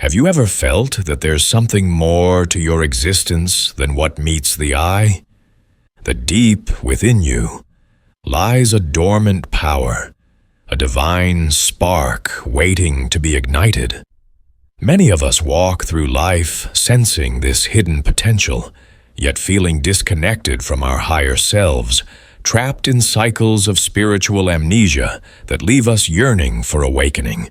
Have you ever felt that there's something more to your existence than what meets the eye? That deep within you lies a dormant power, a divine spark waiting to be ignited. Many of us walk through life sensing this hidden potential, yet feeling disconnected from our higher selves, trapped in cycles of spiritual amnesia that leave us yearning for awakening.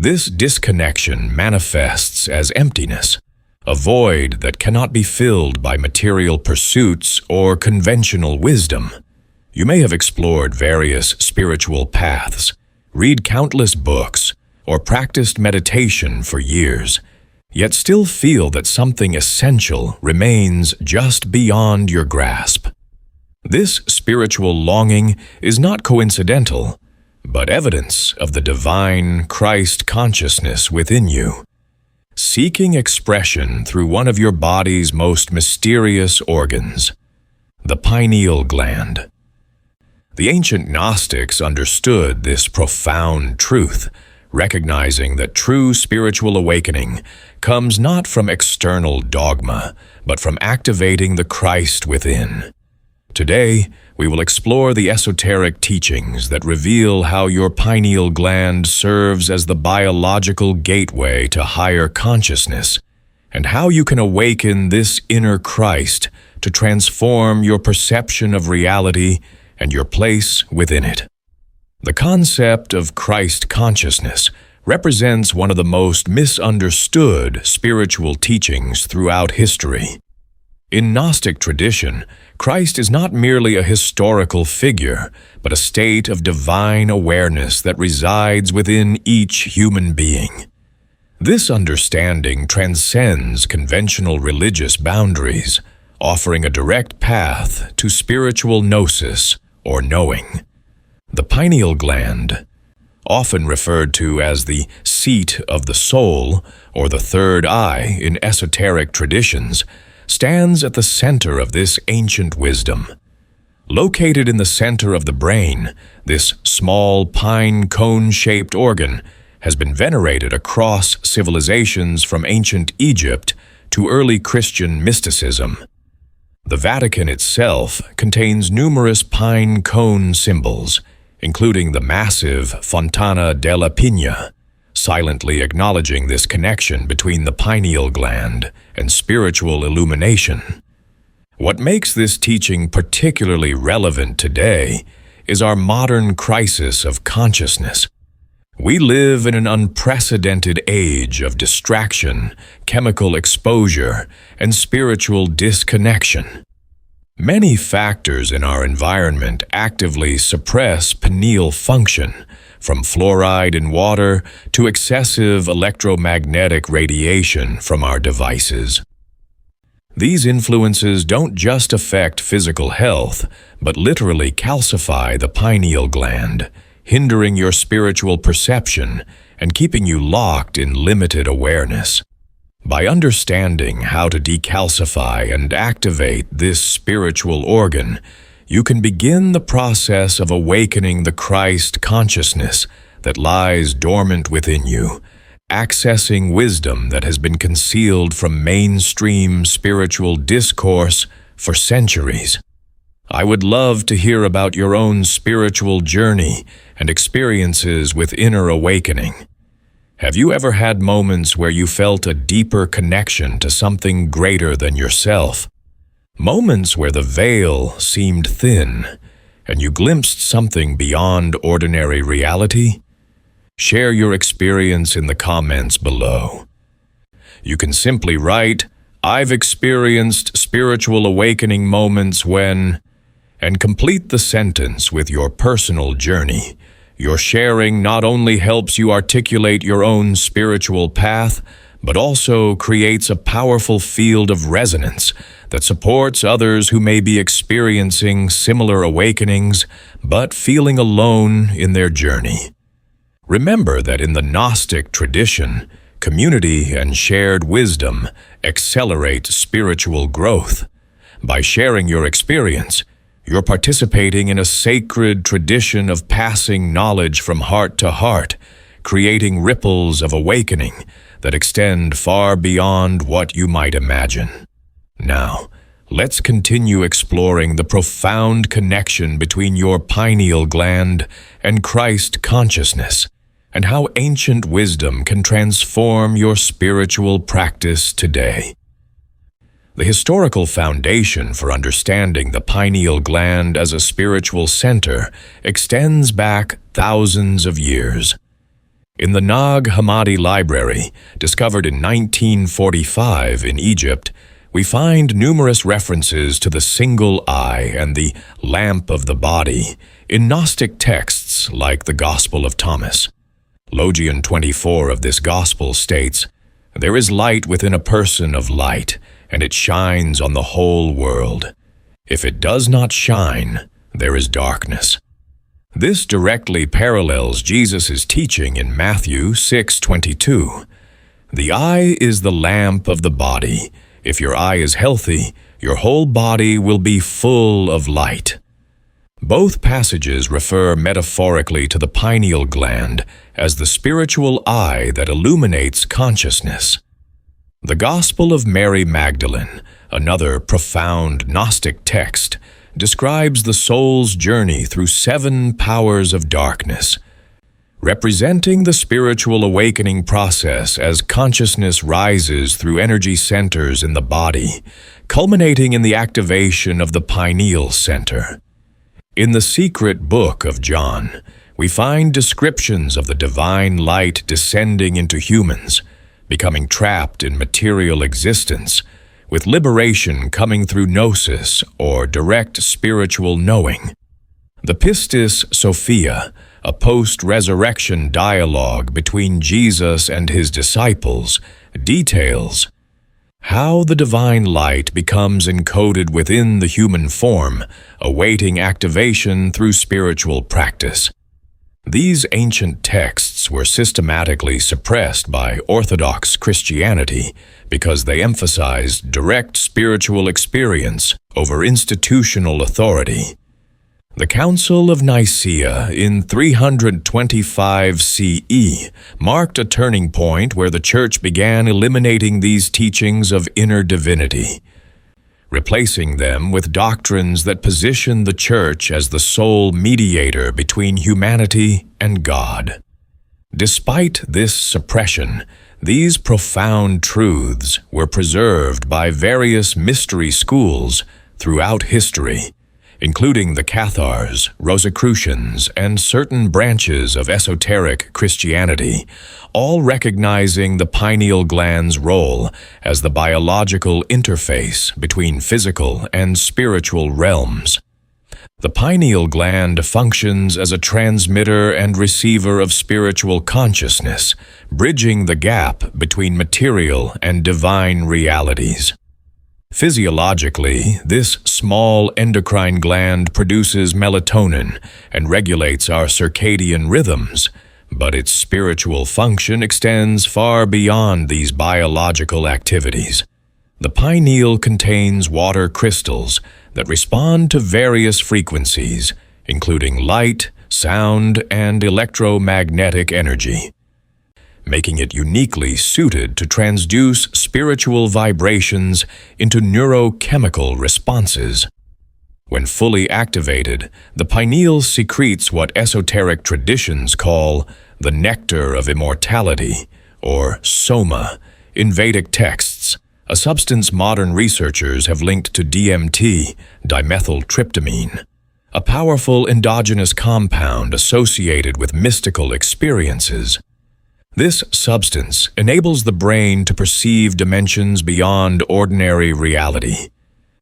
This disconnection manifests as emptiness, a void that cannot be filled by material pursuits or conventional wisdom. You may have explored various spiritual paths, read countless books, or practiced meditation for years, yet still feel that something essential remains just beyond your grasp. This spiritual longing is not coincidental, but evidence of the divine Christ consciousness within you, seeking expression through one of your body's most mysterious organs, the pineal gland. The ancient Gnostics understood this profound truth, recognizing that true spiritual awakening comes not from external dogma, but from activating the Christ within. Today, we will explore the esoteric teachings that reveal how your pineal gland serves as the biological gateway to higher consciousness, and how you can awaken this inner Christ to transform your perception of reality and your place within it. The concept of Christ consciousness represents one of the most misunderstood spiritual teachings throughout history. In Gnostic tradition, Christ is not merely a historical figure, but a state of divine awareness that resides within each human being. This understanding transcends conventional religious boundaries, offering a direct path to spiritual gnosis or knowing. The pineal gland, often referred to as the seat of the soul or the third eye in esoteric traditions, stands at the center of this ancient wisdom. Located in the center of the brain, this small pine cone-shaped organ has been venerated across civilizations from ancient Egypt to early Christian mysticism. The Vatican itself contains numerous pine cone symbols, including the massive Fontana della Pigna, silently acknowledging this connection between the pineal gland and spiritual illumination. What makes this teaching particularly relevant today is our modern crisis of consciousness. We live in an unprecedented age of distraction, chemical exposure, and spiritual disconnection. Many factors in our environment actively suppress pineal function, from fluoride in water to excessive electromagnetic radiation from our devices. These influences don't just affect physical health, but literally calcify the pineal gland, hindering your spiritual perception and keeping you locked in limited awareness. By understanding how to decalcify and activate this spiritual organ, you can begin the process of awakening the Christ consciousness that lies dormant within you, accessing wisdom that has been concealed from mainstream spiritual discourse for centuries. I would love to hear about your own spiritual journey and experiences with inner awakening. Have you ever had moments where you felt a deeper connection to something greater than yourself? Moments where the veil seemed thin and you glimpsed something beyond ordinary reality? Share your experience in the comments below. You can simply write, "I've experienced spiritual awakening moments when," and complete the sentence with your personal journey. Your sharing not only helps you articulate your own spiritual path, but also creates a powerful field of resonance that supports others who may be experiencing similar awakenings, but feeling alone in their journey. Remember that in the Gnostic tradition, community and shared wisdom accelerate spiritual growth. By sharing your experience, you're participating in a sacred tradition of passing knowledge from heart to heart, creating ripples of awakening that extend far beyond what you might imagine. Now, let's continue exploring the profound connection between your pineal gland and Christ consciousness, and how ancient wisdom can transform your spiritual practice today. The historical foundation for understanding the pineal gland as a spiritual center extends back thousands of years. In the Nag Hammadi Library, discovered in 1945 in Egypt, we find numerous references to the single eye and the lamp of the body in Gnostic texts like the Gospel of Thomas. Logion 24 of this Gospel states, "There is light within a person of light, and it shines on the whole world. If it does not shine, there is darkness." This directly parallels Jesus' teaching in Matthew 6:22. "The eye is the lamp of the body. If your eye is healthy, your whole body will be full of light." Both passages refer metaphorically to the pineal gland as the spiritual eye that illuminates consciousness. The Gospel of Mary Magdalene, another profound Gnostic text, describes the soul's journey through 7 powers of darkness, representing the spiritual awakening process as consciousness rises through energy centers in the body, culminating in the activation of the pineal center. In the secret book of John, we find descriptions of the divine light descending into humans, becoming trapped in material existence, with liberation coming through gnosis or direct spiritual knowing. The Pistis Sophia, a post-resurrection dialogue between Jesus and his disciples, details how the divine light becomes encoded within the human form, awaiting activation through spiritual practice. These ancient texts were systematically suppressed by Orthodox Christianity because they emphasized direct spiritual experience over institutional authority. The Council of Nicaea in 325 CE marked a turning point where the Church began eliminating these teachings of inner divinity, replacing them with doctrines that position the Church as the sole mediator between humanity and God. Despite this suppression, these profound truths were preserved by various mystery schools throughout history, including the Cathars, Rosicrucians, and certain branches of esoteric Christianity, all recognizing the pineal gland's role as the biological interface between physical and spiritual realms. The pineal gland functions as a transmitter and receiver of spiritual consciousness, bridging the gap between material and divine realities. Physiologically, this small endocrine gland produces melatonin and regulates our circadian rhythms, but its spiritual function extends far beyond these biological activities. The pineal contains water crystals that respond to various frequencies, including light, sound, and electromagnetic energy, making it uniquely suited to transduce spiritual vibrations into neurochemical responses. When fully activated, the pineal secretes what esoteric traditions call the nectar of immortality, or soma, in Vedic texts, a substance modern researchers have linked to DMT, dimethyltryptamine, a powerful endogenous compound associated with mystical experiences. This substance enables the brain to perceive dimensions beyond ordinary reality,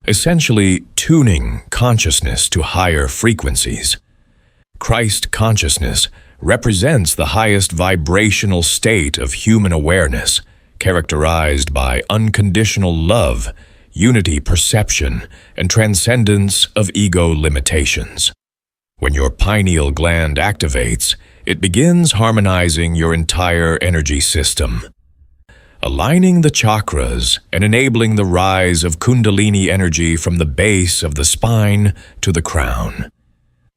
essentially tuning consciousness to higher frequencies. Christ consciousness represents the highest vibrational state of human awareness, characterized by unconditional love, unity perception, and transcendence of ego limitations. When your pineal gland activates, it begins harmonizing your entire energy system, aligning the chakras and enabling the rise of Kundalini energy from the base of the spine to the crown.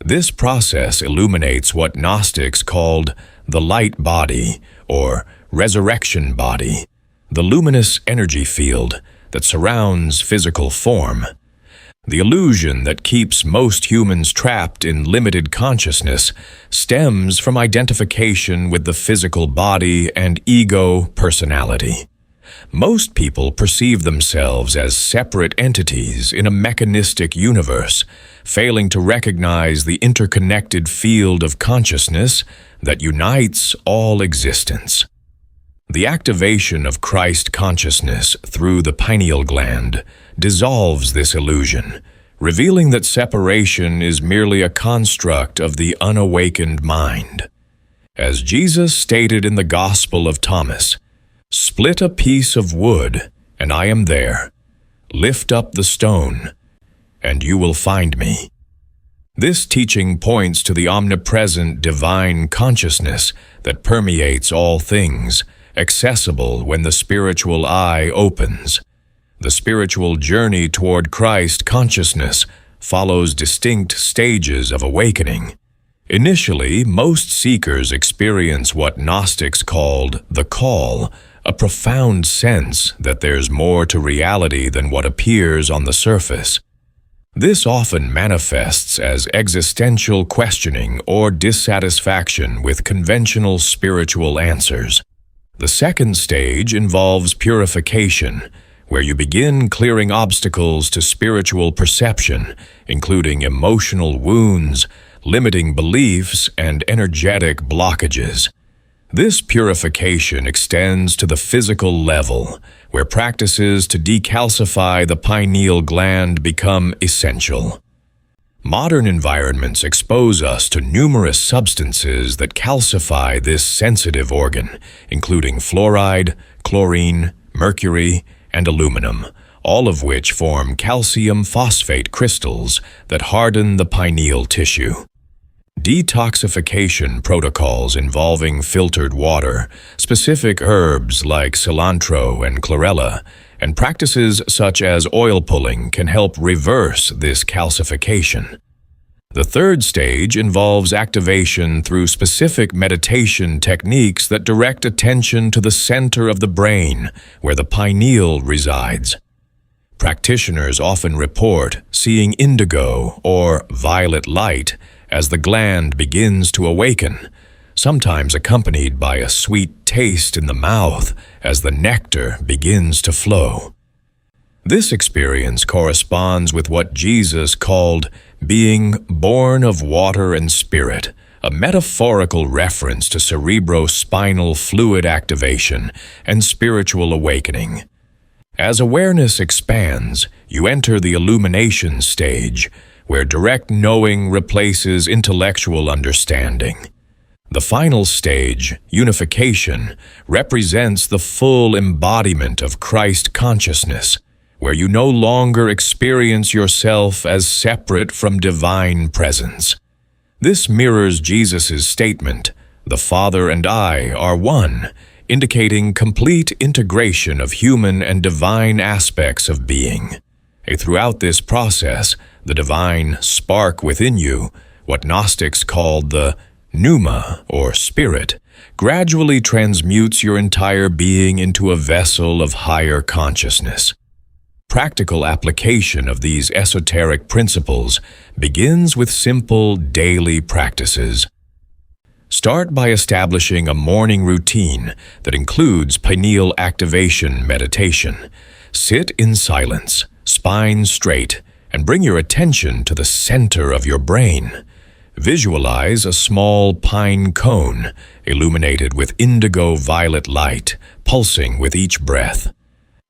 This process illuminates what Gnostics called the light body, or resurrection body, the luminous energy field that surrounds physical form. The illusion that keeps most humans trapped in limited consciousness stems from identification with the physical body and ego personality. Most people perceive themselves as separate entities in a mechanistic universe, failing to recognize the interconnected field of consciousness that unites all existence. The activation of Christ consciousness through the pineal gland dissolves this illusion, revealing that separation is merely a construct of the unawakened mind. As Jesus stated in the Gospel of Thomas, "Split a piece of wood, and I am there. Lift up the stone, and you will find me." This teaching points to the omnipresent divine consciousness that permeates all things, accessible when the spiritual eye opens. The spiritual journey toward Christ consciousness follows distinct stages of awakening. Initially, most seekers experience what Gnostics called the call, a profound sense that there's more to reality than what appears on the surface. This often manifests as existential questioning or dissatisfaction with conventional spiritual answers. The second stage involves purification, where you begin clearing obstacles to spiritual perception, including emotional wounds, limiting beliefs, and energetic blockages. This purification extends to the physical level, where practices to decalcify the pineal gland become essential. Modern environments expose us to numerous substances that calcify this sensitive organ, including fluoride, chlorine, mercury, and aluminum, all of which form calcium phosphate crystals that harden the pineal tissue. Detoxification protocols involving filtered water, specific herbs like cilantro and chlorella, and practices such as oil pulling can help reverse this calcification. The third stage involves activation through specific meditation techniques that direct attention to the center of the brain, where the pineal resides. Practitioners often report seeing indigo or violet light as the gland begins to awaken, sometimes accompanied by a sweet taste in the mouth as the nectar begins to flow. This experience corresponds with what Jesus called being born of water and spirit, a metaphorical reference to cerebrospinal fluid activation and spiritual awakening. As awareness expands, you enter the illumination stage, where direct knowing replaces intellectual understanding. The final stage, unification, represents the full embodiment of Christ consciousness, where you no longer experience yourself as separate from divine presence. This mirrors Jesus' statement, "The Father and I are one," indicating complete integration of human and divine aspects of being. Throughout this process, the divine spark within you, what Gnostics called the pneuma or spirit, gradually transmutes your entire being into a vessel of higher consciousness. Practical application of these esoteric principles begins with simple daily practices. Start by establishing a morning routine that includes pineal activation meditation. Sit in silence, spine straight, and bring your attention to the center of your brain. Visualize a small pine cone illuminated with indigo violet light, pulsing with each breath.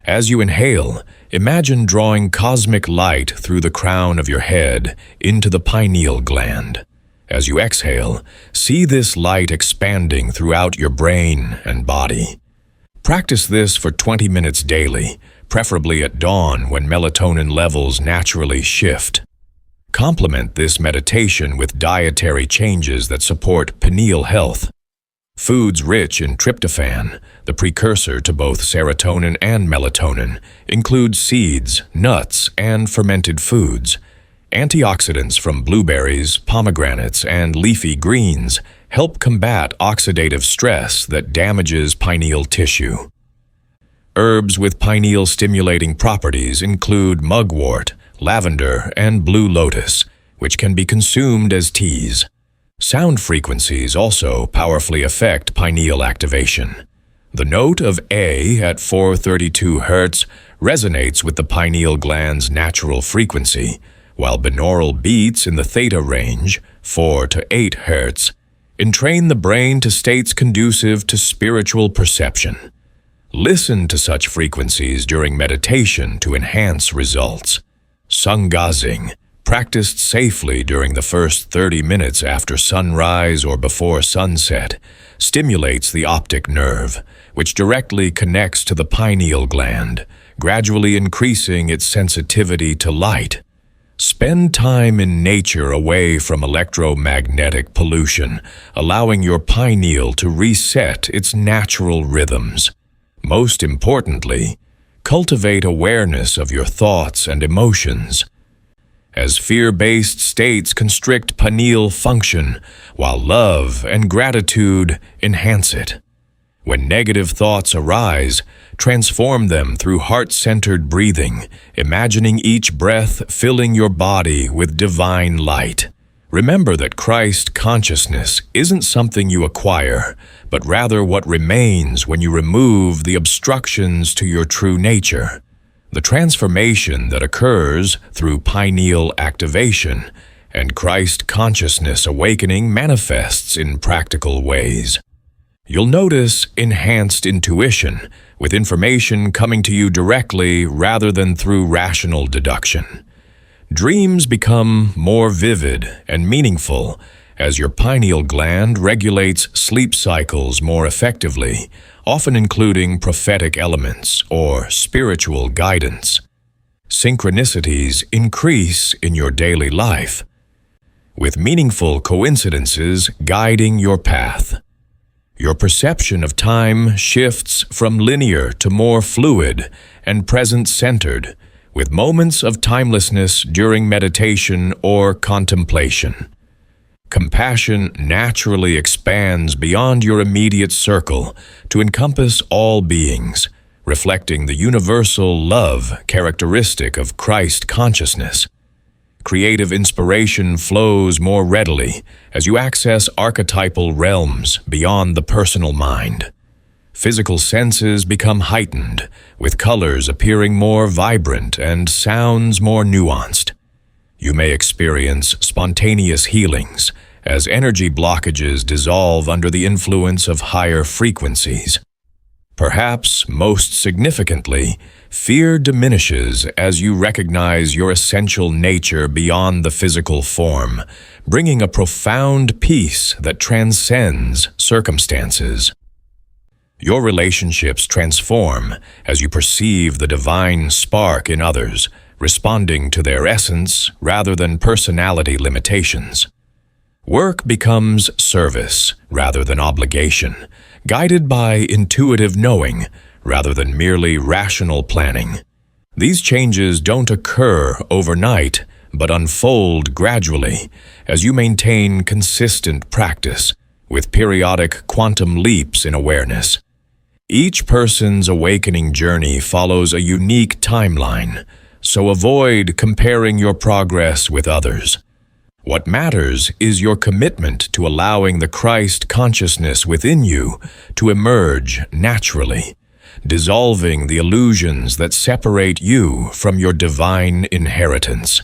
As you inhale, imagine drawing cosmic light through the crown of your head into the pineal gland. As you exhale, see this light expanding throughout your brain and body. Practice this for 20 minutes daily, preferably at dawn when melatonin levels naturally shift. Complement this meditation with dietary changes that support pineal health. Foods rich in tryptophan, the precursor to both serotonin and melatonin, include seeds, nuts, and fermented foods. Antioxidants from blueberries, pomegranates, and leafy greens help combat oxidative stress that damages pineal tissue. Herbs with pineal-stimulating properties include mugwort, lavender, and blue lotus, which can be consumed as teas. Sound frequencies also powerfully affect pineal activation. The note of A at 432 Hz resonates with the pineal gland's natural frequency, while binaural beats in the theta range, 4 to 8 Hz, entrain the brain to states conducive to spiritual perception. Listen to such frequencies during meditation to enhance results. Sungazing, practiced safely during the first 30 minutes after sunrise or before sunset, stimulates the optic nerve, which directly connects to the pineal gland, gradually increasing its sensitivity to light. Spend time in nature away from electromagnetic pollution, allowing your pineal to reset its natural rhythms. Most importantly, cultivate awareness of your thoughts and emotions, as fear-based states constrict pineal function, while love and gratitude enhance it. When negative thoughts arise, transform them through heart-centered breathing, imagining each breath filling your body with divine light. Remember that Christ consciousness isn't something you acquire, but rather what remains when you remove the obstructions to your true nature. The transformation that occurs through pineal activation and Christ consciousness awakening manifests in practical ways. You'll notice enhanced intuition, with information coming to you directly rather than through rational deduction. Dreams become more vivid and meaningful as your pineal gland regulates sleep cycles more effectively, often including prophetic elements or spiritual guidance. Synchronicities increase in your daily life, with meaningful coincidences guiding your path. Your perception of time shifts from linear to more fluid and present-centered, with moments of timelessness during meditation or contemplation. Compassion naturally expands beyond your immediate circle to encompass all beings, reflecting the universal love characteristic of Christ consciousness. Creative inspiration flows more readily as you access archetypal realms beyond the personal mind. Physical senses become heightened, with colors appearing more vibrant and sounds more nuanced. You may experience spontaneous healings as energy blockages dissolve under the influence of higher frequencies. Perhaps most significantly, fear diminishes as you recognize your essential nature beyond the physical form, bringing a profound peace that transcends circumstances. Your relationships transform as you perceive the divine spark in others, responding to their essence rather than personality limitations. Work becomes service rather than obligation, guided by intuitive knowing rather than merely rational planning. These changes don't occur overnight, but unfold gradually as you maintain consistent practice with periodic quantum leaps in awareness. Each person's awakening journey follows a unique timeline, so avoid comparing your progress with others. What matters is your commitment to allowing the Christ consciousness within you to emerge naturally, dissolving the illusions that separate you from your divine inheritance.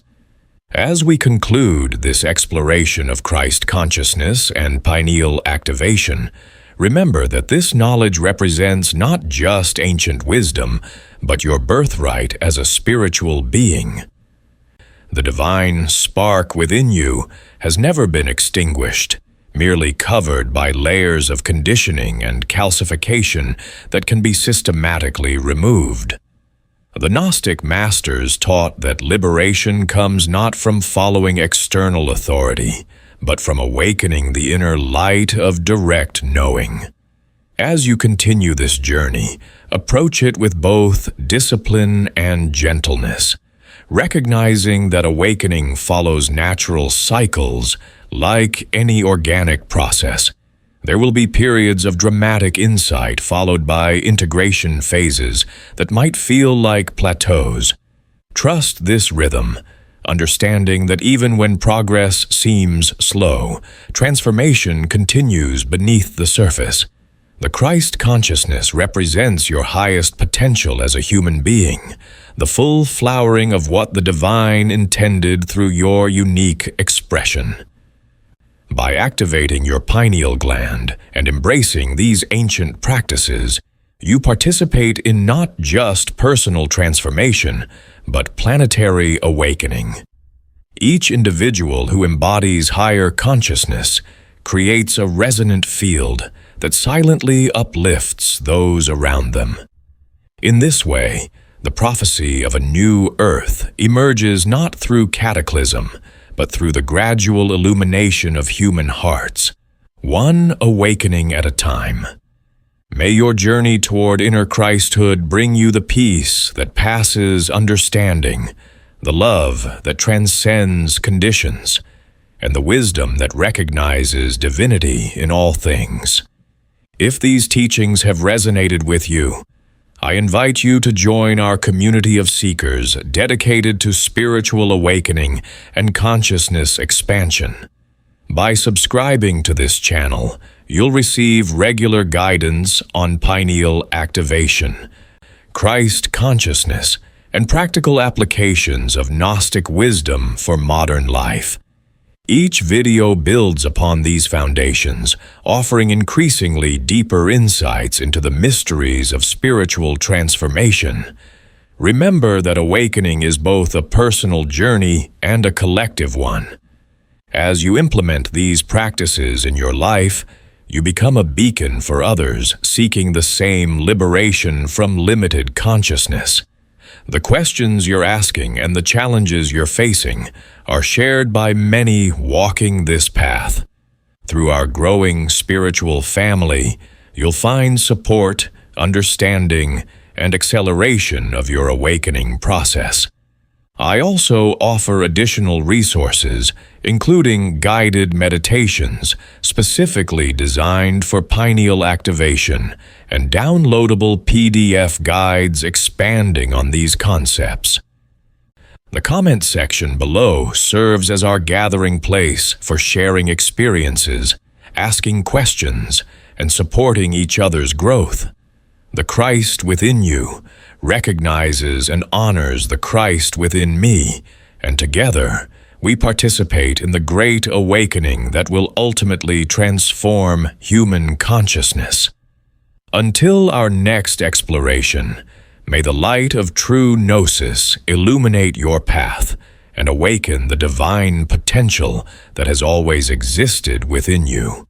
As we conclude this exploration of Christ consciousness and pineal activation, remember that this knowledge represents not just ancient wisdom, but your birthright as a spiritual being. The divine spark within you has never been extinguished, merely covered by layers of conditioning and calcification that can be systematically removed. The Gnostic masters taught that liberation comes not from following external authority, but from awakening the inner light of direct knowing. As you continue this journey, approach it with both discipline and gentleness, recognizing that awakening follows natural cycles Like any organic process, there will be periods of dramatic insight followed by integration phases that might feel like plateaus. Trust this rhythm, understanding that even when progress seems slow, transformation continues beneath the surface. The Christ consciousness represents your highest potential as a human being, the full flowering of what the divine intended through your unique expression. By activating your pineal gland and embracing these ancient practices, you participate in not just personal transformation, but planetary awakening. Each individual who embodies higher consciousness creates a resonant field that silently uplifts those around them. In this way, the prophecy of a new earth emerges not through cataclysm, but through the gradual illumination of human hearts, one awakening at a time. May your journey toward inner Christhood bring you the peace that passes understanding, the love that transcends conditions, and the wisdom that recognizes divinity in all things. If these teachings have resonated with you, I invite you to join our community of seekers dedicated to spiritual awakening and consciousness expansion. By subscribing to this channel, you'll receive regular guidance on pineal activation, Christ consciousness, and practical applications of Gnostic wisdom for modern life. Each video builds upon these foundations, offering increasingly deeper insights into the mysteries of spiritual transformation. Remember that awakening is both a personal journey and a collective one. As you implement these practices in your life, you become a beacon for others seeking the same liberation from limited consciousness. The questions you're asking and the challenges you're facing are shared by many walking this path. Through our growing spiritual family, you'll find support, understanding, and acceleration of your awakening process. I also offer additional resources, including guided meditations specifically designed for pineal activation and downloadable PDF guides expanding on these concepts. The comment section below serves as our gathering place for sharing experiences, asking questions, and supporting each other's growth. The Christ within you recognizes and honors the Christ within me, and together we participate in the great awakening that will ultimately transform human consciousness. Until our next exploration, may the light of true gnosis illuminate your path and awaken the divine potential that has always existed within you.